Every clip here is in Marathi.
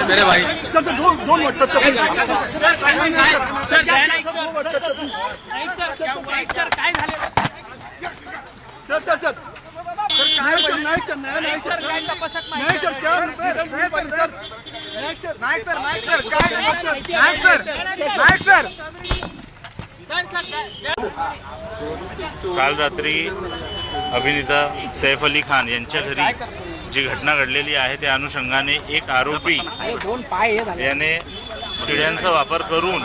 मेरे भाई काल रात्री अभिनेता सैफ अली खान यांच्या घरी जी घटना घडलेली आहे त्या अनुषंगाने एक आरोपी याने शिड्यांचा वापर करून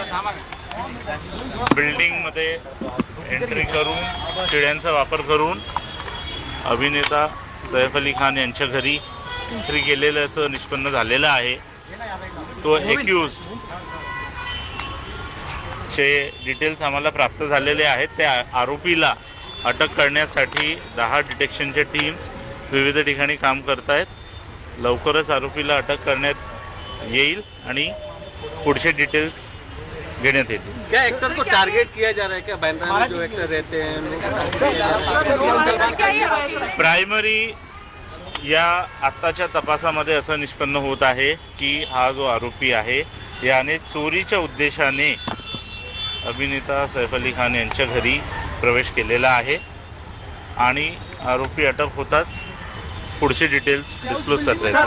बिल्डिंगमध्ये एंट्री करून शिड्यांचा वापर करून अभिनेता सैफ अली खान यांच्या घरी एंट्री केलेल्याचं निष्पन्न झालेलं आहे। तो एक्यूज्ड चे डिटेल्स आम्हाला प्राप्त झालेले आहेत। त्या आरोपीला अटक करण्यासाठी 10 डिटेक्शनच्या टीम्स विविध ठिकाणी काम करत आहेत। लवकरच आरोपीला अटक करण्यात येईल आणि पुढचे डिटेल्स घेण्यात येतील। क्या एक्टर को टारगेट किया जा रहा है क्या? बैंड्रा में जो एक्टर रहते हैं प्रायमरी या आत्ताच्या तपासामध्ये असं निष्पन्न होत आहे की हा जो आरोपी आहे याने चोरीच्या उद्देशाने अभिनेता सैफ अली खान यांच्या घरी प्रवेश केलेला आहे आणि आरोपी अटक होताच पुढचे डिटेल्स डिस्क्लोज करता येतील।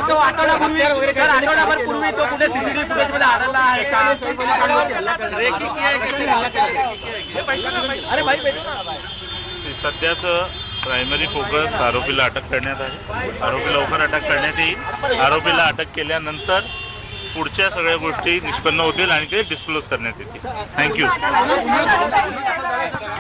सध्याचं प्रायमरी फोकस आरोपीला अटक करण्यात आहे। आरोपी लवकर अटक करण्यात येईल। आरोपीला अटक केल्यानंतर पुढच्या सगळ्या गोष्टी निष्पन्न होतील आणि ते डिस्क्लोज करण्यात येतील। थँक्यू।